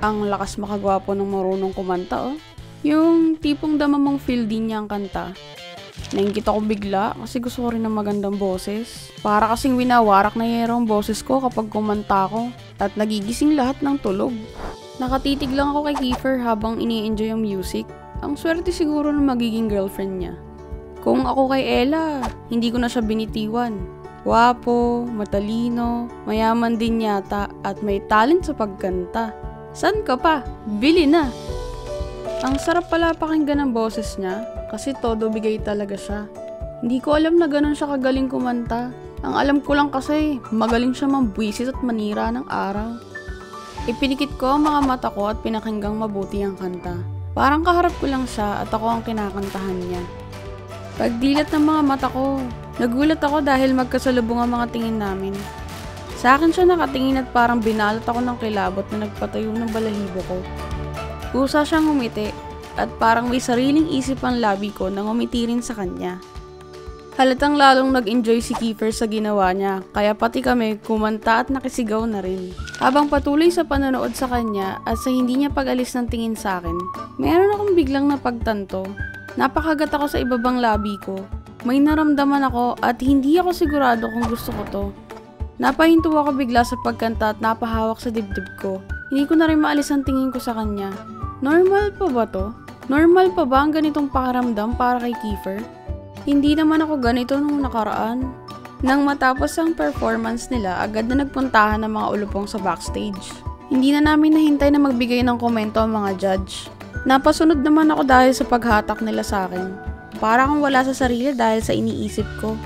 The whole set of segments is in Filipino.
Ang lakas makagwapo ng marunong kumanta, oh. Yung tipong dama mong feel din niya ang kanta. Naingkit ako bigla kasi gusto ko rin ng magandang boses. Para kasing winawarak na yero ang boses ko kapag kumanta ko at nagigising lahat ng tulog. Nakatitig lang ako kay Kiefer habang ini-enjoy ang music. Ang swerte siguro ng magiging girlfriend niya. Kung ako kay Ella, hindi ko na siya binitiwan. Wapo, matalino, mayaman din yata at may talent sa pagkanta. San ka pa? Bili na! Ang sarap pala pakinggan ng boses niya kasi todo bigay talaga siya. Hindi ko alam na ganun siya kagaling kumanta. Ang alam ko lang kasi magaling siya mambwisit at manira ng araw. Ipinikit ko ang mga mata ko at pinakinggang mabuti ang kanta. Parang kaharap ko lang siya at ako ang kinakantahan niya. Pagdilat ng mga mata ko, nagulat ako dahil magkasalubong ang mga tingin namin. Sa akin siya nakatingin at parang binalot ako ng kilabot na nagpatayo ng balahibo ko. Kusa siyang ngumiti at parang may sariling isip ang labi ko na ngumiti rin sa kanya. Halatang lalong nag-enjoy si Kiefer sa ginawa niya, kaya pati kami kumanta at nakisigaw na rin. Habang patuloy sa panonood sa kanya at sa hindi niya pag-alis ng tingin sa akin, meron akong biglang napagtanto. Napakagat ako sa ibabang labi ko. May naramdaman ako at hindi ako sigurado kung gusto ko to. Napahinto ako bigla sa pagkanta at napahawak sa dibdib ko. Hindi ko na rin maalis ang tingin ko sa kanya. Normal pa ba to? Normal pa ba ang ganitong pakaramdam para kay Kiefer? Hindi naman ako ganito nung nakaraan. Nang matapos ang performance nila, agad na nagpuntahan ng mga ulupong sa backstage. Hindi na namin nahintay na magbigay ng komento ang mga judge. Napasunod naman ako dahil sa paghatak nila sa akin. Para akong wala sa sarili dahil sa iniisip ko.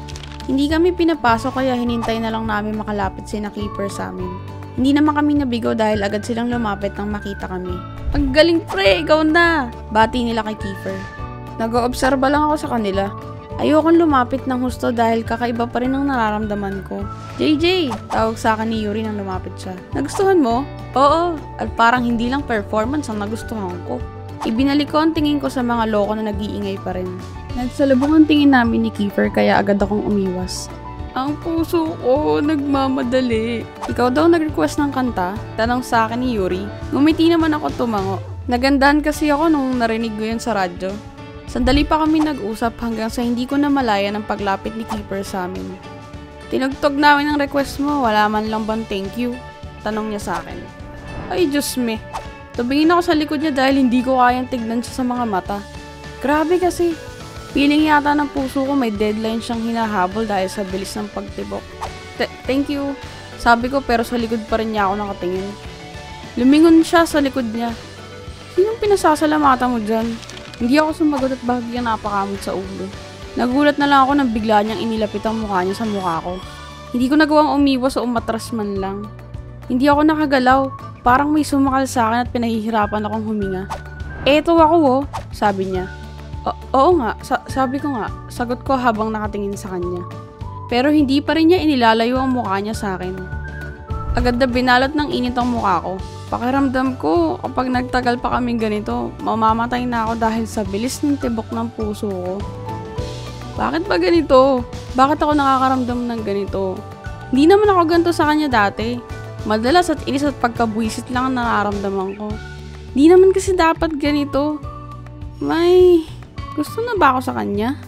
Hindi kami pinapasok kaya hinintay na lang namin makalapit sina Kiefer sa amin. Hindi naman kami nabigo dahil agad silang lumapit nang makita kami. Ang galing pre, ikaw na! Bati nila kay Kiefer. Nag-oobserba lang ako sa kanila. Ayokong lumapit ng husto dahil kakaiba pa rin ang nararamdaman ko. JJ! Tawag sa akin ni Yuri nang lumapit siya. Nagustuhan mo? Oo, at parang hindi lang performance ang nagustuhan ko. Ibinalik ko ang tingin ko sa mga loko na nag-iingay pa rin. Nagsalubong ang tingin namin ni Kiefer kaya agad akong umiwas. Ang puso ko, nagmamadali. Ikaw daw nag-request ng kanta? Tanong sa akin ni Yuri. Ngumiti naman ako tumango. Nagandahan kasi ako nung narinig ko yun sa radyo. Sandali pa kami nag-usap hanggang sa hindi ko na malaya ng paglapit ni Kiefer sa amin. Tinugtog namin ang request mo, wala man lang bang thank you? Tanong niya sa akin. Ay Diyos me. Tumingin ako sa likod niya dahil hindi ko kayang tignan siya sa mga mata. Grabe kasi. Feeling yata ng puso ko may deadline siyang hinahabol dahil sa bilis ng pagtibok. Thank you. Sabi ko pero sa likod pa rin niya ako nakatingin. Lumingon siya sa likod niya. Sinong pinasasalamatan mo dyan? Hindi ako sumagot at bahagyan napakamot sa ulo. Nagulat na lang ako nang bigla niyang inilapit ang mukha niya sa mukha ko. Hindi ko nagawang umiwas o umatras man lang. Hindi ako nakagalaw. Parang may sumakal sa akin at pinahihirapan akong huminga. Eto ako oh, sabi niya. Oo nga, sabi ko nga, sagot ko habang nakatingin sa kanya. Pero hindi pa rin niya inilalayo ang mukha niya sa akin. Agad na binalot ng init ang mukha ko. Pakiramdam ko, kapag nagtagal pa kaming ganito, mamamatay na ako dahil sa bilis ng tibok ng puso ko. Bakit ba ganito? Bakit ako nakakaramdam ng ganito? Hindi naman ako ganito sa kanya dati. Madalas at inis at pagkabuisit lang ang nararamdaman ko. Hindi naman kasi dapat ganito. Gusto na ba ako sa kanya?